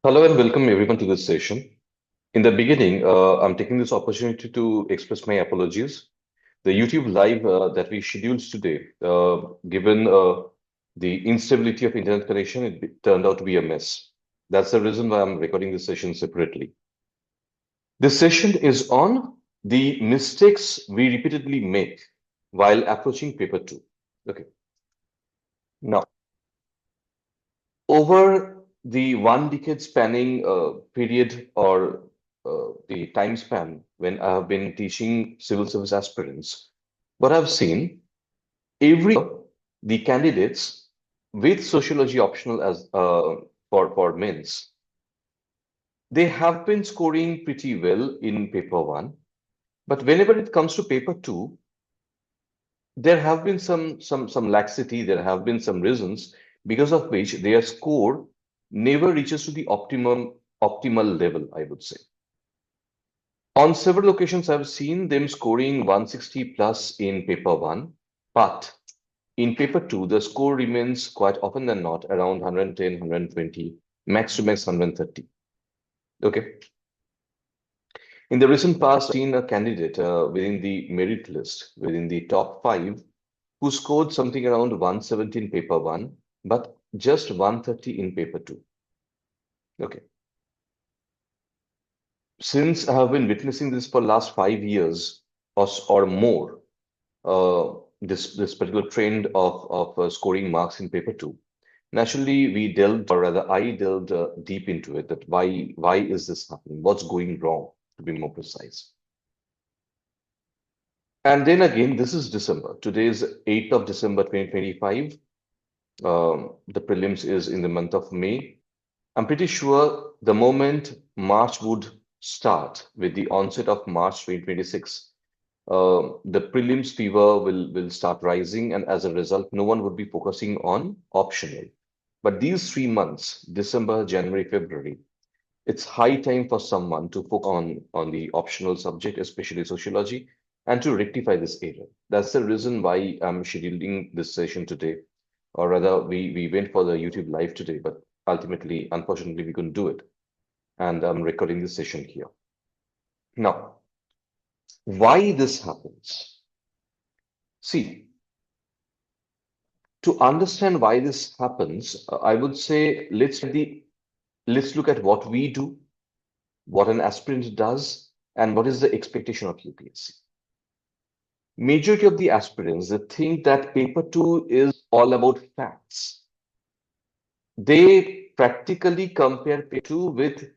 Hello and welcome everyone to this session. In the beginning, I'm taking this opportunity to express my apologies. The YouTube live that we scheduled today, given the instability of internet connection, turned out to be a mess. That's the reason why I'm recording this session separately. This session is on the mistakes we repeatedly make while approaching paper two. Okay. Now, over the 1 decade spanning period or the time span when I have been teaching civil service aspirants, what I've seen every year, the candidates with sociology optional as for men's, they have been scoring pretty well in paper one, but whenever it comes to paper two, there have been some laxity, there have been some reasons because of which their score never reaches to the optimal level, I would say. On several occasions, I've seen them scoring 160 plus in paper one, but in paper two, the score remains quite often than not around 110, 120, max to max 130. Okay. In the recent past, I've seen a candidate within the merit list, within the top five, who scored something around 170 in paper one, but just 130 in paper two. Okay. Since I have been witnessing this for last 5 years or more, this particular trend of scoring marks in paper two, naturally we delved, or rather I delved deep into it. That why is this happening? What's going wrong, to be more precise? And then again, this is December. Today is 8th of December 2025. The prelims is in the month of May. I'm pretty sure the moment March would start with the onset of March 2026, the prelims fever will start rising, and as a result, no one would be focusing on optional. But these 3 months, December, January, February, it's high time for someone to focus on the optional subject, especially sociology, and to rectify this error. That's the reason why I'm scheduling this session today, or rather, we went for the YouTube live today, but ultimately, unfortunately, we couldn't do it. And I'm recording this session here. Now, why this happens? See, to understand why this happens, I would say let's look at what we do, what an aspirant does, and what is the expectation of UPSC. Majority of the aspirants, they think that paper two is all about facts. They practically compare paper two with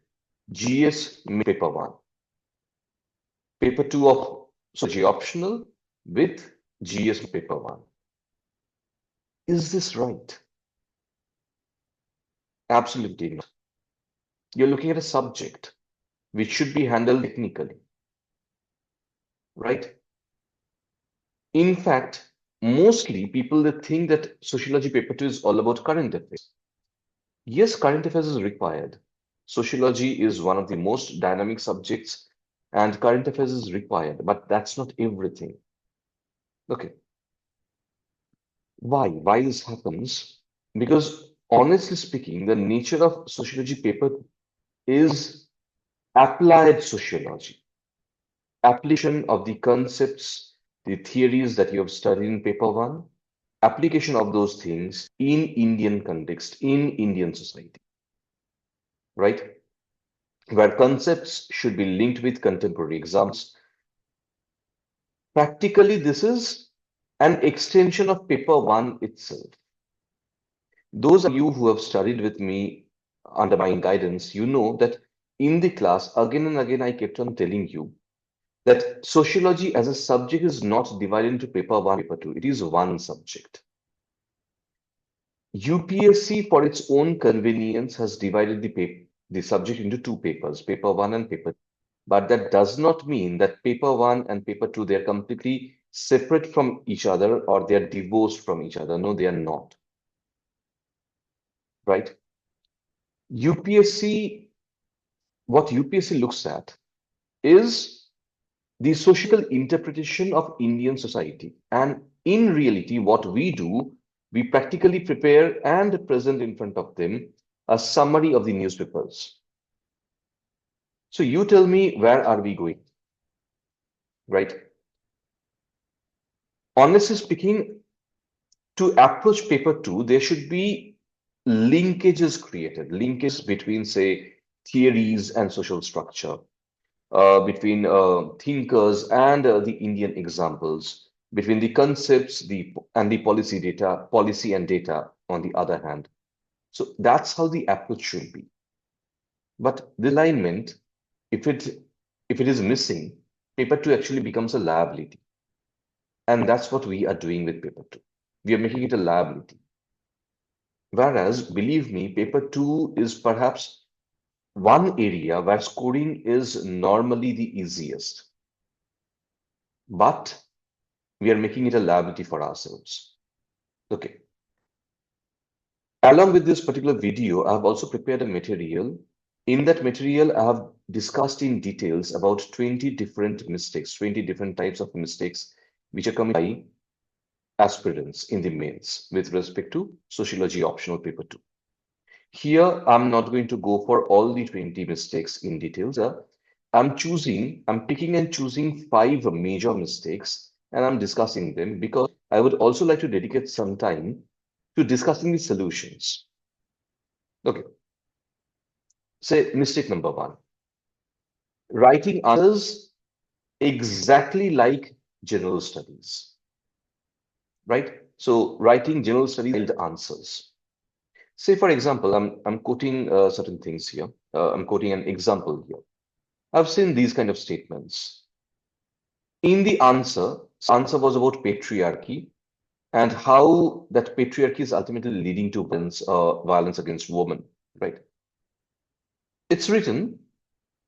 GS paper one. Paper two of Sociology Optional with GS paper one. Is this right? Absolutely not. You're looking at a subject which should be handled technically, right? In fact, mostly people that think that sociology paper two is all about current affairs. Yes, current affairs is required. Sociology is one of the most dynamic subjects, and current affairs is required, but that's not everything. Okay. Why this happens? Because honestly speaking, the nature of sociology paper is applied sociology, application of the concepts, the theories that you have studied in paper one, application of those things in Indian context, in Indian society, right? Where concepts should be linked with contemporary examples. Practically, this is an extension of paper one itself. Those of you who have studied with me under my guidance, you know that in the class, again and again, I kept on telling you that sociology as a subject is not divided into paper one, paper two. It is one subject. UPSC, for its own convenience, has divided the subject into two papers, paper one and paper two. But that does not mean that paper one and paper two, they're completely separate from each other or they're divorced from each other. No, they are not. Right? UPSC, what UPSC looks at is the social interpretation of Indian society. And in reality, what we do, we practically prepare and present in front of them a summary of the newspapers. So you tell me, where are we going, right? Honestly speaking, to approach paper two, there should be linkages created, linkages between, say, theories and social structure, between thinkers and the Indian examples, between the concepts and the policy and data on the other hand. So that's how the approach should be. But the alignment, if it is missing, paper two actually becomes a liability. And that's what we are doing with paper two. We are making it a liability. Whereas, believe me, paper two is perhaps one area where scoring is normally the easiest. But we are making it a liability for ourselves. Okay. Along with this particular video, I have also prepared a material. In that material, I have discussed in details about 20 different mistakes, 20 different types of mistakes which are committed by aspirants in the mains with respect to Sociology Optional Paper 2. Here, I'm not going to go for all the 20 mistakes in details. I'm picking and choosing 5 major mistakes, and I'm discussing them because I would also like to dedicate some time to discussing the solutions. Okay. Say mistake number 1, writing answers exactly like general studies, right? So writing general studies answers. Say, for example, I'm quoting certain things here. I'm quoting an example here. I've seen these kind of statements. In the answer was about patriarchy and how that patriarchy is ultimately leading to violence against women, right? It's written,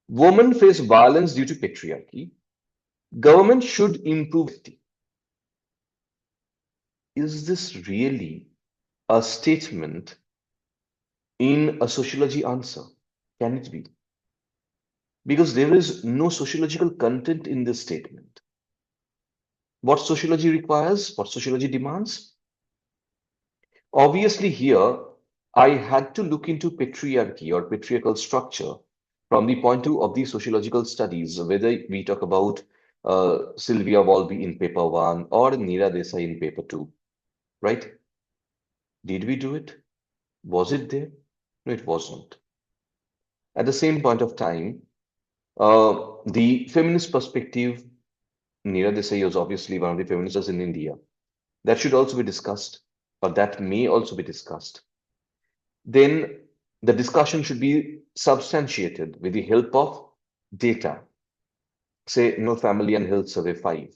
women face violence due to patriarchy. Government should improve safety. Is this really a statement in a sociology answer? Can it be? Because there is no sociological content in this statement. What sociology requires, what sociology demands? Obviously, here I had to look into patriarchy or patriarchal structure from the point of view of the sociological studies, whether we talk about Sylvia Walby in paper 1 or Neera Desai in paper 2, right? Did we do it? Was it there? No, it wasn't. At the same point of time, the feminist perspective, Neera Desai was obviously one of the feminists in India. That should also be discussed, or that may also be discussed. Then the discussion should be substantiated with the help of data. Say, National Family and Health Survey 5,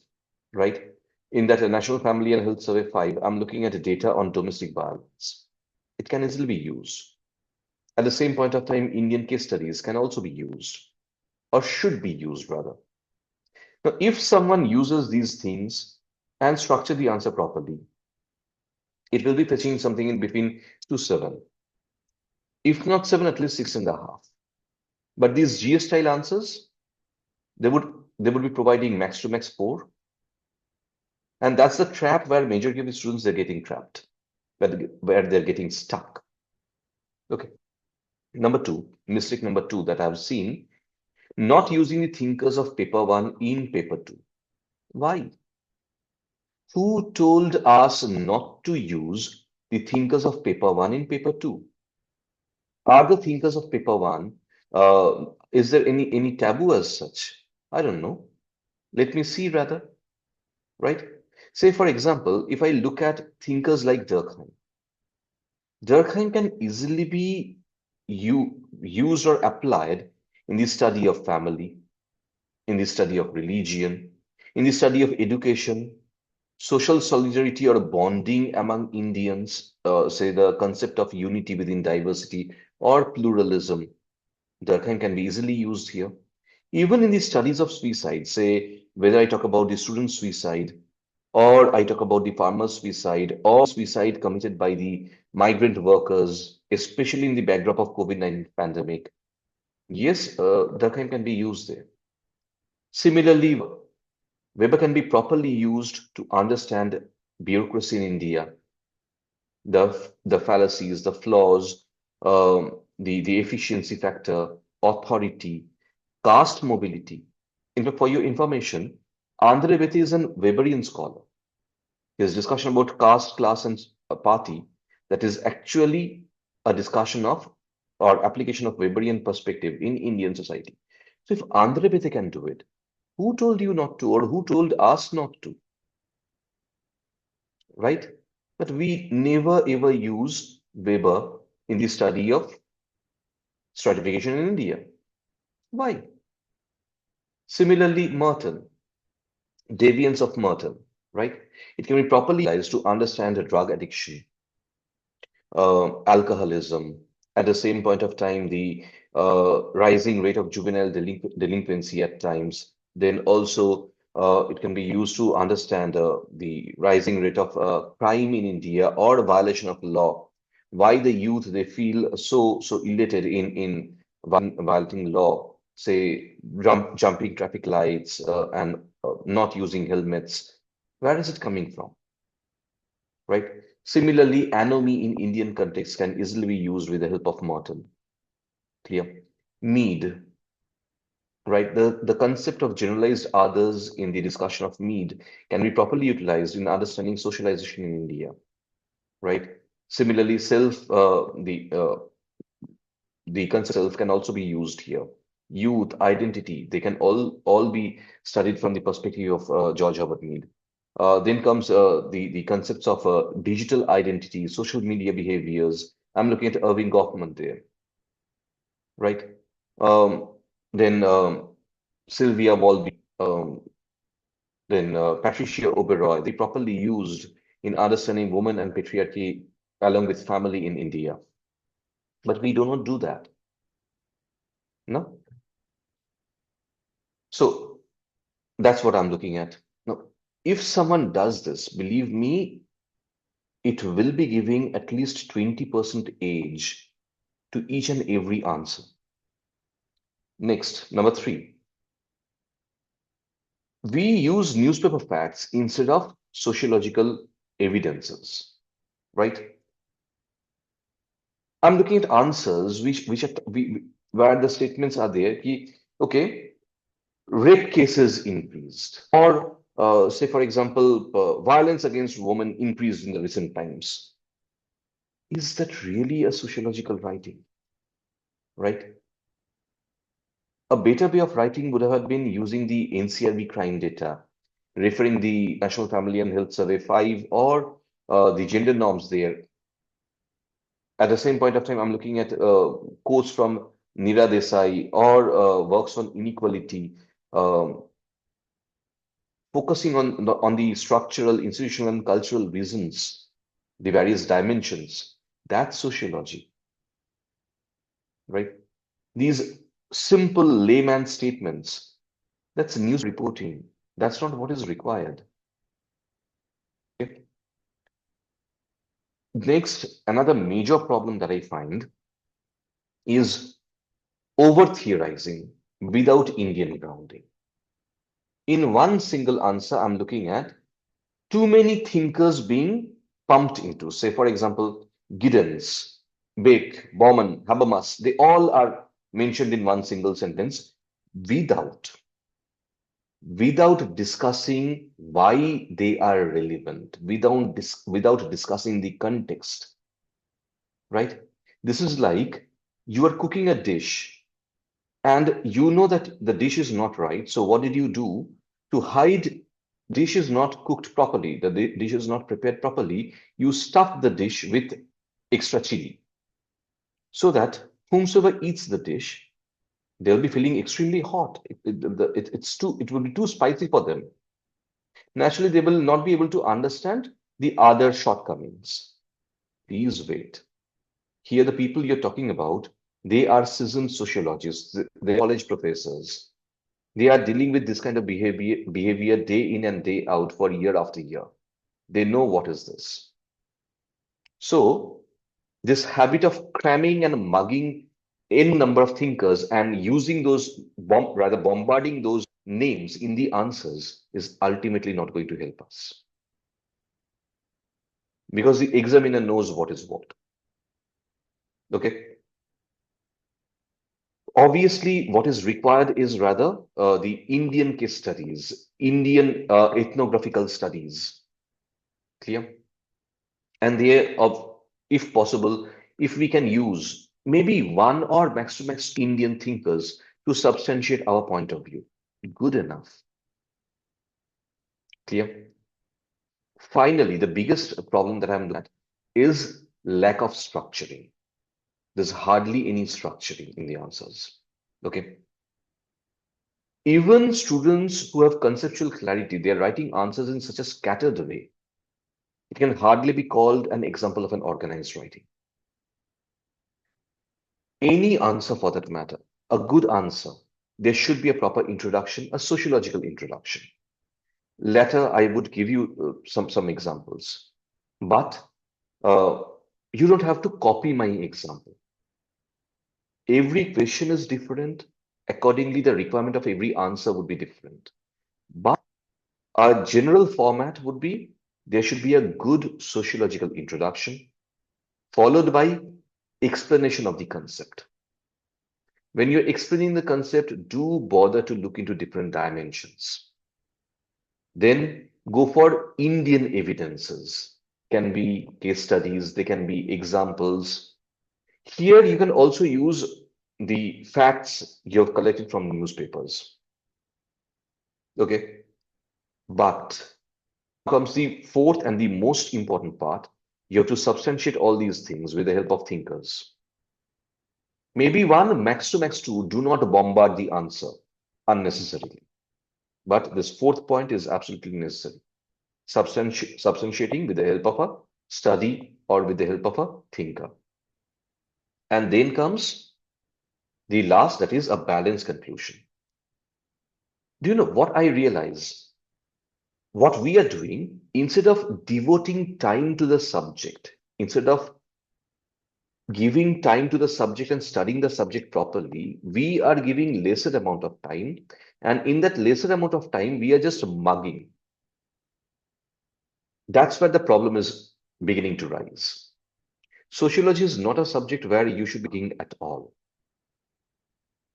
right? In that National Family and Health Survey 5, I'm looking at data on domestic violence. It can easily be used. At the same point of time, Indian case studies can also be used, or should be used rather. Now, if someone uses these things and structure the answer properly, it will be fetching something in between 2 to 7. If not 7, at least 6.5. But these GS style answers, they would be providing max to max 4. And that's the trap where majority of the students they're getting trapped, where they're getting stuck. Okay. Mistake number 2 that I've seen, not using the thinkers of paper 1 in paper 2. Why? Who told us not to use the thinkers of paper 1 in paper 2? Are the thinkers of paper 1, is there any taboo as such? I don't know. Let me see rather, right? Say, for example, if I look at thinkers like Durkheim can easily be used or applied in the study of family, in the study of religion, in the study of education, social solidarity or bonding among Indians, say the concept of unity within diversity or pluralism. Durkheim can be easily used here. Even in the studies of suicide, say whether I talk about the student suicide, or I talk about the farmer's suicide, or suicide committed by the migrant workers, especially in the backdrop of COVID-19 pandemic. Yes, Durkheim can be used there. Similarly, Weber can be properly used to understand bureaucracy in India, the fallacies, the flaws, the efficiency factor, authority, caste mobility. In fact, for your information, Andhra Veti is an Weberian scholar. His discussion about caste, class, and party, that is actually a discussion of or application of Weberian perspective in Indian society. So if Andhra Veti can do it, who told you not to, or who told us not to, right? But we never ever use Weber in the study of stratification in India. Why? Similarly, Merton, deviance of Merton, right? It can be properly utilized to understand a drug addiction, alcoholism, at the same point of time, the rising rate of juvenile delinquency at times. Then also, it can be used to understand the rising rate of crime in India or violation of law. Why the youth they feel so elated in violating law, say jumping traffic lights and not using helmets. Where is it coming from? Right? Similarly, anomy in Indian context can easily be used with the help of Morton. Clear? Mead, right? The concept of generalized others in the discussion of Mead can be properly utilized in understanding socialization in India, right? Similarly, the concept of self can also be used here. Youth, identity, they can all be studied from the perspective of George Herbert Mead. Then comes the concepts of digital identity, social media behaviors. I'm looking at Irving Goffman there, right? Um, then Sylvia Walby, then Patricia Oberoi, they properly used in understanding women and patriarchy along with family in India. But we do not do that, no? So that's what I'm looking at. Now, if someone does this, believe me, it will be giving at least 20% age to each and every answer. Next, number three, we use newspaper facts instead of sociological evidences, right? I'm looking at answers where the statements are there. Okay, rape cases increased, or say for example, violence against women increased in the recent times. Is that really a sociological writing, right? A better way of writing would have been using the NCRB crime data, referring the National Family and Health Survey 5 or the gender norms there. At the same point of time, I'm looking at quotes from Nira Desai or works on inequality, um, focusing on the structural, institutional, and cultural reasons, the various dimensions. That's sociology, right? These simple layman statements, that's news reporting. That's not what is required. Okay? Next, another major problem that I find is over theorizing without Indian grounding. In one single answer, I'm looking at too many thinkers being pumped into. Say, for example, Giddens, Beck, Bauman, Habermas, they all are mentioned in one single sentence without without discussing why they are relevant, without discussing the context, right? This is like you are cooking a dish and you know that the dish is not right. So what did you do to hide dish is not cooked properly, the dish is not prepared properly? You stuff the dish with extra chili so that whomsoever eats the dish, they'll be feeling extremely hot. It will be too spicy for them. Naturally, they will not be able to understand the other shortcomings. Please wait. Here, the people you're talking about, they are seasoned sociologists, they're college professors. They are dealing with this kind of behavior day in and day out for year after year. They know what is this. So, this habit of cramming and mugging n number of thinkers and using those, rather bombarding those names in the answers is ultimately not going to help us. Because the examiner knows what is what. Okay. Obviously, what is required is rather the Indian case studies, Indian ethnographical studies. Clear? And there, if possible, if we can use maybe one or max to max Indian thinkers to substantiate our point of view. Good enough. Clear? Finally, the biggest problem that I'm looking at is lack of structuring. There's hardly any structuring in the answers. Okay. Even students who have conceptual clarity, they're writing answers in such a scattered way. It can hardly be called an example of an organized writing. Any answer for that matter, a good answer, there should be a proper introduction, a sociological introduction. Later, I would give you some examples, but uh, you don't have to copy my example. Every question is different. Accordingly, the requirement of every answer would be different. But our general format would be there should be a good sociological introduction, followed by explanation of the concept. When you're explaining the concept, do bother to look into different dimensions. Then go for Indian evidences. Can be case studies, they can be examples. Here you can also use the facts you have collected from newspapers. Okay. But comes the fourth and the most important part. You have to substantiate all these things with the help of thinkers. Maybe one, max to max two, do not bombard the answer unnecessarily. But this fourth point is absolutely necessary. Substantiating with the help of a study or with the help of a thinker. And then comes the last, that is a balanced conclusion. Do you know what I realize? What we are doing, instead of devoting time to the subject, instead of giving time to the subject and studying the subject properly, we are giving lesser amount of time. And in that lesser amount of time, we are just mugging. That's where the problem is beginning to rise. Sociology is not a subject where you should be mugging at all,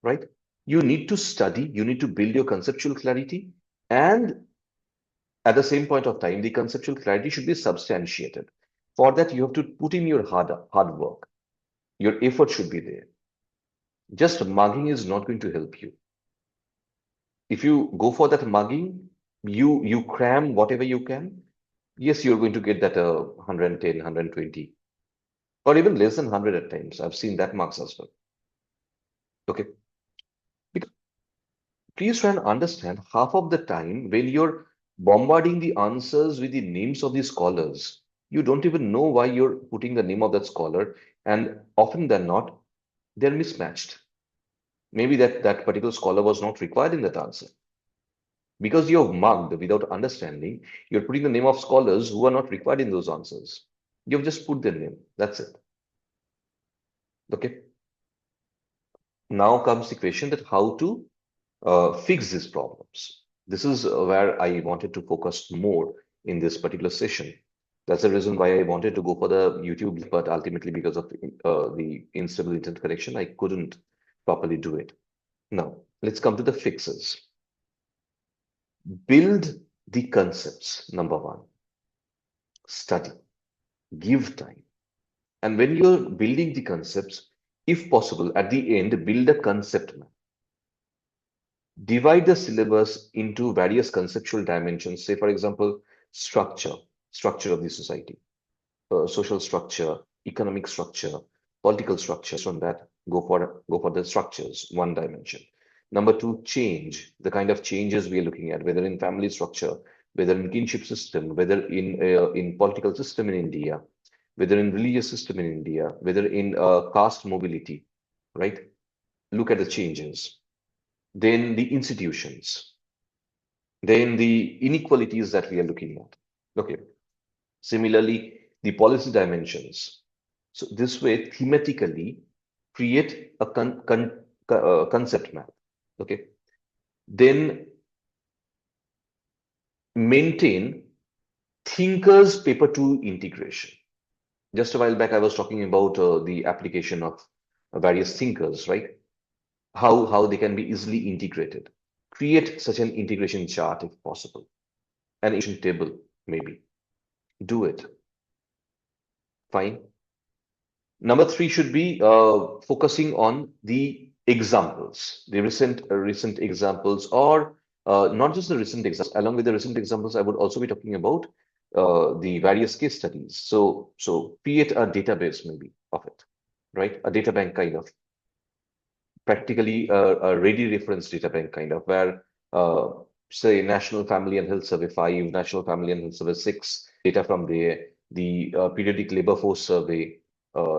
right? You need to study, you need to build your conceptual clarity, and at the same point of time, the conceptual clarity should be substantiated. For that, you have to put in your hard work. Your effort should be there. Just mugging is not going to help you. If you go for that mugging, you cram whatever you can. Yes, you're going to get that 110, 120, or even less than 100 at times. I've seen that marks as well. Okay. Because please try and understand half of the time when you're bombarding the answers with the names of the scholars, you don't even know why you're putting the name of that scholar, and often than not, they're mismatched. Maybe that particular scholar was not required in that answer. Because you've mugged without understanding, you're putting the name of scholars who are not required in those answers. You've just put their name. That's it. Okay. Now comes the question that how to fix these problems. This is where I wanted to focus more in this particular session. That's the reason why I wanted to go for the YouTube, but ultimately because of the instable internet connection, I couldn't properly do it. Now, let's come to the fixes. Build the concepts, number one. Study, give time. And when you're building the concepts, if possible, at the end, build a concept map. Divide the syllabus into various conceptual dimensions. Say, for example, structure of the society, social structure, economic structure, political structure. On that, go for the structures, one dimension. Number two, change, the kind of changes we are looking at, whether in family structure, whether in kinship system, whether in political system in India, whether in religious system in India, whether in caste mobility, right? Look at the changes. Then the institutions, then the inequalities that we are looking at. Okay. Similarly, the policy dimensions. So this way, thematically, create a concept map. Okay. Then maintain thinkers paper two integration. Just a while back, I was talking about the application of various thinkers, right? how they can be easily integrated. Create such an integration chart if possible, an integration table maybe. Do it. Fine. Number three should be focusing on the examples, the recent examples, or not just the recent examples. Along with the recent examples, I would also be talking about the various case studies. So create a database maybe of it, right? A data bank kind of, practically a ready reference data bank kind of, where uh, say National Family and Health Survey 5, National Family and Health Survey 6, data from there, the periodic labor force survey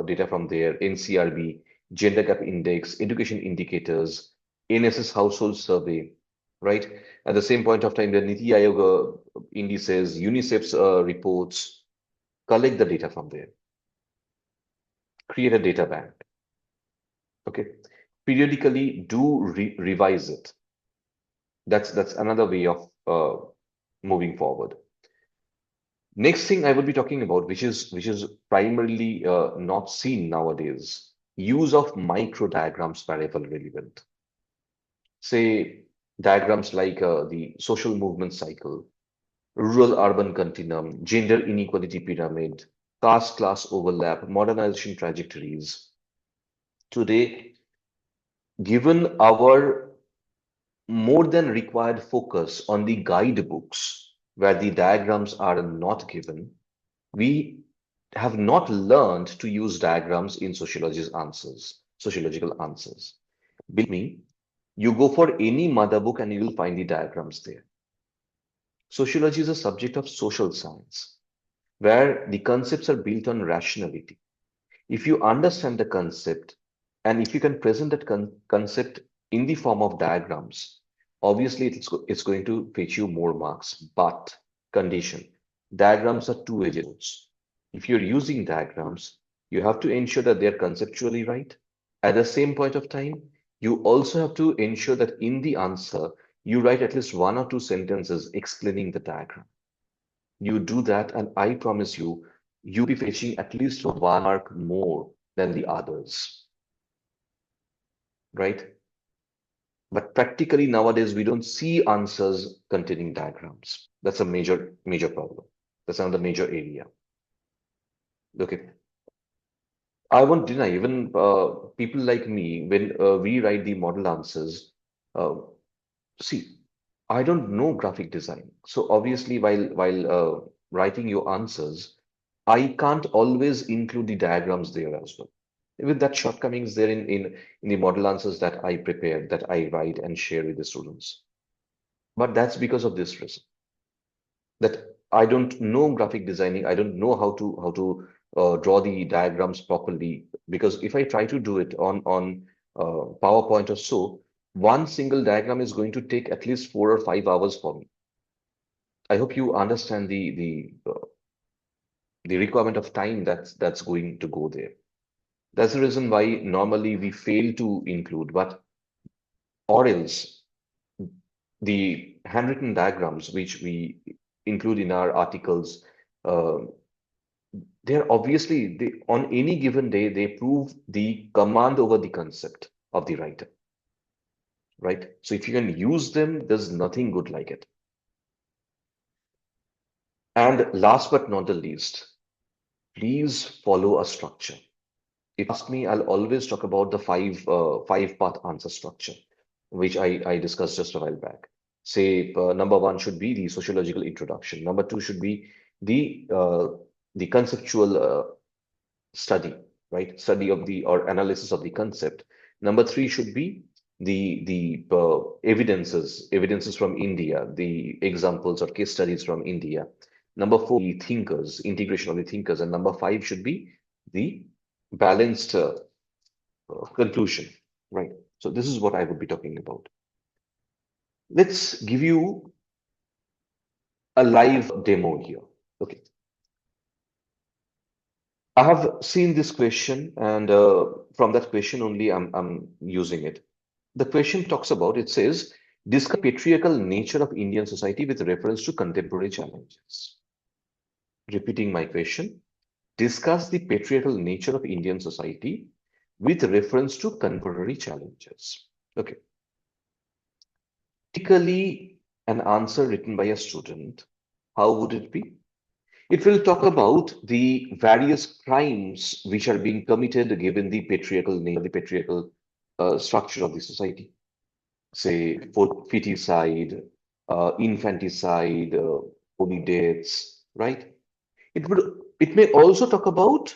data from there, NCRB, gender gap index, education indicators, NSS household survey, right? At the same point of time, the Niti Aayog indices, UNICEF's reports, collect the data from there, create a data bank, okay? Periodically do revise it. That's another way of moving forward. Next thing I would be talking about, which is primarily not seen nowadays, use of micro diagrams wherever relevant. Say diagrams like the social movement cycle, rural-urban continuum, gender inequality pyramid, caste-class overlap, modernization trajectories. Today, given our more than required focus on the guidebooks where the diagrams are not given, we have not learned to use diagrams in sociological answers. Believe me, you go for any mother book and you will find the diagrams there. Sociology is a subject of social science where the concepts are built on rationality. If you understand the concept and if you can present that concept in the form of diagrams, obviously it's going to fetch you more marks. But condition, diagrams are two-edged swords. If you're using diagrams, you have to ensure that they're conceptually right. At the same point of time, you also have to ensure that in the answer, you write at least one or two sentences explaining the diagram. You do that, and I promise you, you'll be fetching at least 1 mark more than the others, right? But practically nowadays, we don't see answers containing diagrams. That's a major problem. That's another major area. Okay. I won't deny, even people like me, when we write the model answers, uh, see, I don't know graphic design. So obviously, while writing your answers, I can't always include the diagrams there as well. With that shortcomings there in the model answers that I prepare, that I write and share with the students. But that's because of this reason that I don't know graphic designing. I don't know how to draw the diagrams properly. Because if I try to do it on PowerPoint or so, one single diagram is going to take at least 4 or 5 hours for me. I hope you understand the requirement of time that's going to go there. That's the reason why normally we fail to include, but or else the handwritten diagrams which we include in our articles, uh, they're obviously on any given day they prove the command over the concept of the writer, right? So if you can use them, there's nothing good like it. And last but not the least, please follow a structure. If you ask me, I'll always talk about the five-part answer structure, which I discussed just a while back. Say number one should be the sociological introduction. Number two should be the conceptual study, right? Study of the or analysis of the concept. Number three should be the evidences from India, the examples or case studies from India. Number four, the thinkers, integration of the thinkers, and number five should be the balanced conclusion, right? So this is what I would be talking about. Let's give you a live demo here. Okay. I have seen this question, and from that question only, I'm using it. The question talks about, it says, discuss the patriarchal nature of Indian society with reference to contemporary challenges. Repeating my question, discuss the patriarchal nature of Indian society with reference to contemporary challenges. Okay. Typically, an answer written by a student, how would it be? It will talk about the various crimes which are being committed given the patriarchal nature, the patriarchal structure of the society. Say, feticide, infanticide, body deaths, right? It may also talk about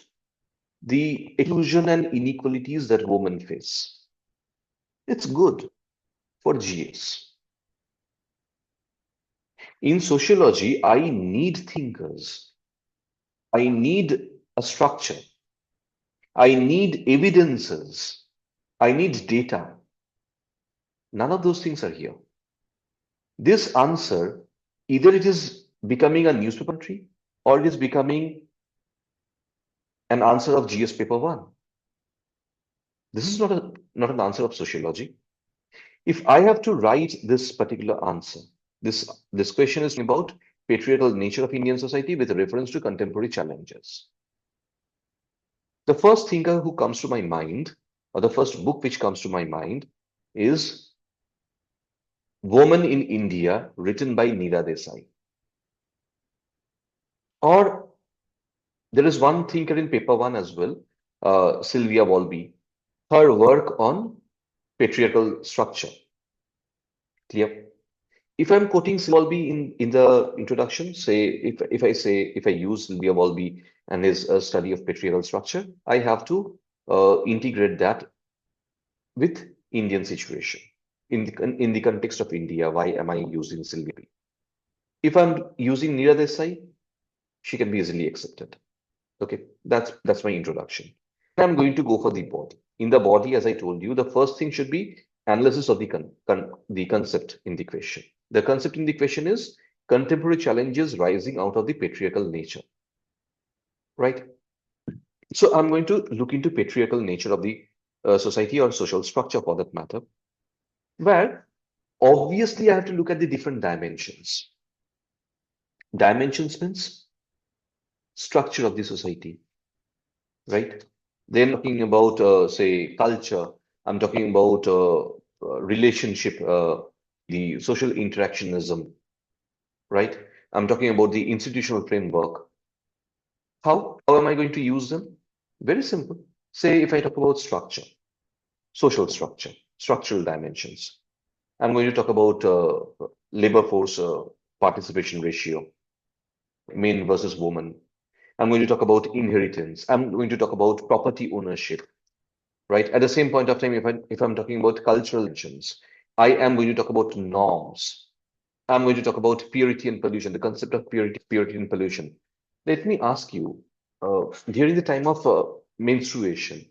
the exclusion and inequalities that women face. It's good for GS. In sociology, I need thinkers. I need a structure. I need evidences. I need data. None of those things are here. This answer, either it is becoming a newspaper entry or it is becoming an answer of GS paper 1. This is not an answer of sociology. If I have to write this particular answer, this question is about patriarchal nature of Indian society with a reference to contemporary challenges. The first thinker who comes to my mind, or the first book which comes to my mind, is Woman in India, written by Neera Desai. Or there is one thinker in paper 1 as well, Sylvia Walby. Her work on patriarchal structure. Clear? If I'm quoting Sylvia Walby in the introduction, say if I use Sylvia Walby and his study of patriarchal structure, I have to integrate that with Indian situation in the context of India. Why am I using Sylvia? If I'm using Neera Desai, she can be easily accepted. Okay, that's my introduction. I'm going to go for the body. In the body, as I told you, the first thing should be analysis of the concept in the question. The concept in the question is contemporary challenges rising out of the patriarchal nature, right? So I'm going to look into patriarchal nature of the society or social structure for that matter, where obviously I have to look at the different dimensions. Dimensions means structure of the society, right? Then talking about, say, culture. I'm talking about relationship, the social interactionism, right? I'm talking about the institutional framework. How am I going to use them? Very simple. Say, if I talk about structure, social structure, structural dimensions, I'm going to talk about labor force participation ratio, men versus women. I'm going to talk about inheritance. I'm going to talk about property ownership, right? At the same point of time, if I'm talking about cultural dimensions, I am going to talk about norms. I'm going to talk about purity and pollution, the concept of purity and pollution. Let me ask you, during the time of menstruation,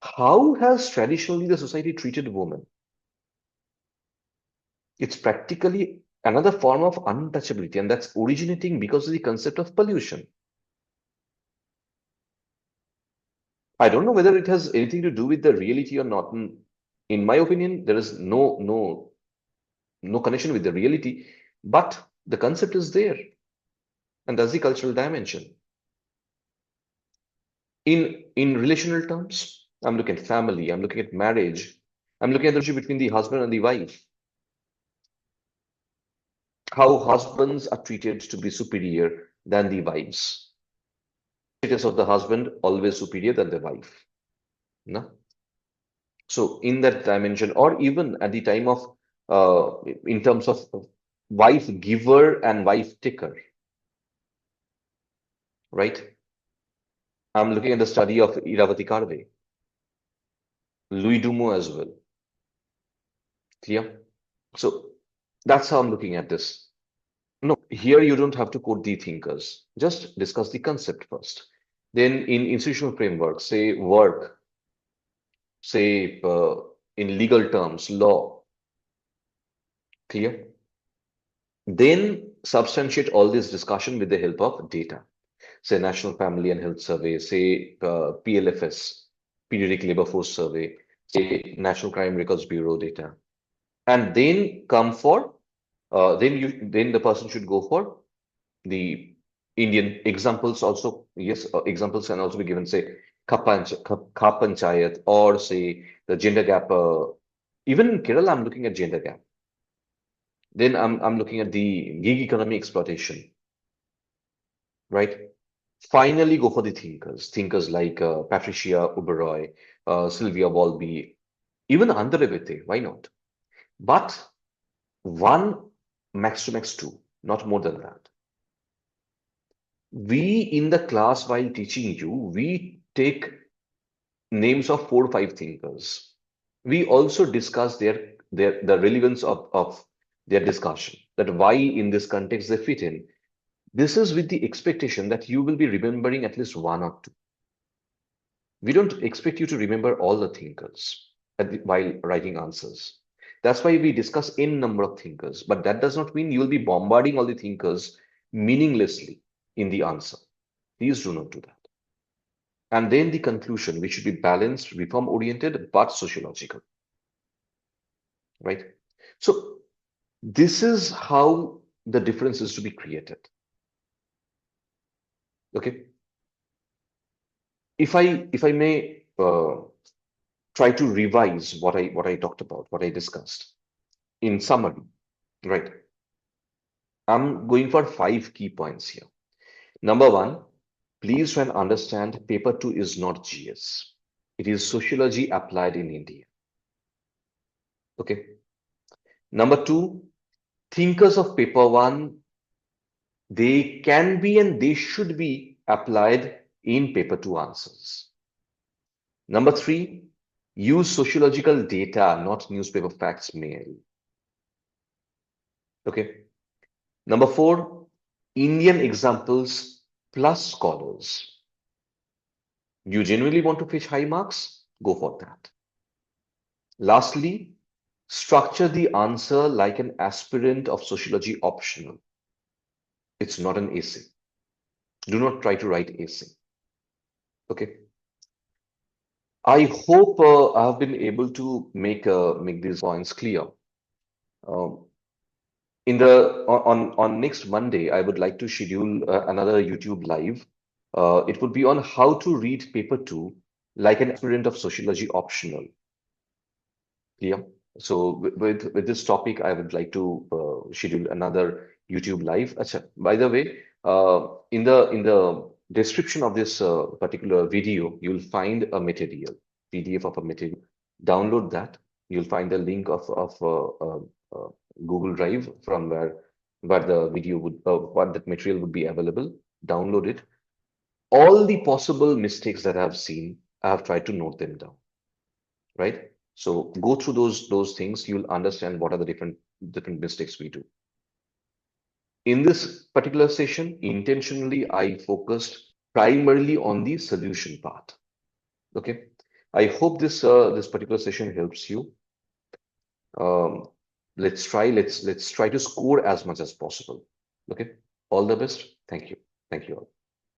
how has traditionally the society treated women? It's practically another form of untouchability, and that's originating because of the concept of pollution. I don't know whether it has anything to do with the reality or not. In my opinion, there is no connection with the reality, but the concept is there, and that's the cultural dimension. In relational terms, I'm looking at family, I'm looking at marriage, I'm looking at the relationship between the husband and the wife. How husbands are treated to be superior than the wives. Status of the husband always superior than the wife. No? So in that dimension, or even at the time of in terms of wife giver and wife taker, right? I'm looking at the study of Iravati Karve, Louis Dumo as well. Clear? So that's how I'm looking at this. No, here you don't have to quote the thinkers. Just discuss the concept first. Then in institutional framework, say work, say in legal terms, law, clear? Then substantiate all this discussion with the help of data. Say National Family and Health Survey, say PLFS, Periodic Labor Force Survey, say National Crime Records Bureau data. And then come for, then the person should go for the Indian examples also. Yes, examples can also be given, say, Ka Panchayat, or say the gender gap Even in Kerala, I'm looking at gender gap. Then I'm looking at the gig economy exploitation, right? Finally, go for the thinkers like Patricia Uberoy, Sylvia Walby, even Andarevete. Why not? But one, max to max two, not more than that. We in the class, while teaching you, we take names of 4 or 5 thinkers. We also discuss the relevance of their discussion, that why in this context they fit in. This is with the expectation that you will be remembering at least one or two. We don't expect you to remember all the thinkers while writing answers. That's why we discuss n number of thinkers, but that does not mean you will be bombarding all the thinkers meaninglessly in the answer. Please do not do that. And then the conclusion, which should be balanced, reform oriented, but sociological, right? So this is how the difference is to be created. Okay. If I may try to revise what I talked about, what I discussed in summary, right? I'm going for 5 key points here. Number one, please try and understand paper 2 is not GS. It is sociology applied in India. Okay. Number two, thinkers of paper 1, they can be and they should be applied in paper 2 answers. Number three, use sociological data, not newspaper facts merely. Okay. Number four, Indian examples plus scholars. You genuinely want to fetch high marks? Go for that. Lastly, structure the answer like an aspirant of sociology optional. It's not an essay. Do not try to write essay. Okay. I hope I have been able to make these points clear. Um, on next Monday, I would like to schedule another YouTube live. It would be on how to read paper 2 like an aspirant of sociology optional. Clear? So with this topic, I would like to schedule another YouTube live. Achha, by the way, in the description of this particular video, you'll find a material, PDF of a material. Download that. You'll find the link of Google Drive from where the video would what that material would be available. Download it. All the possible mistakes that I've seen, I have tried to note them down. Right? So go through those things. You'll understand what are the different mistakes we do. In this particular session, intentionally, I focused primarily on the solution part. Okay. I hope this particular session helps you. Let's try to score as much as possible. Okay. All the best. Thank you. Thank you all.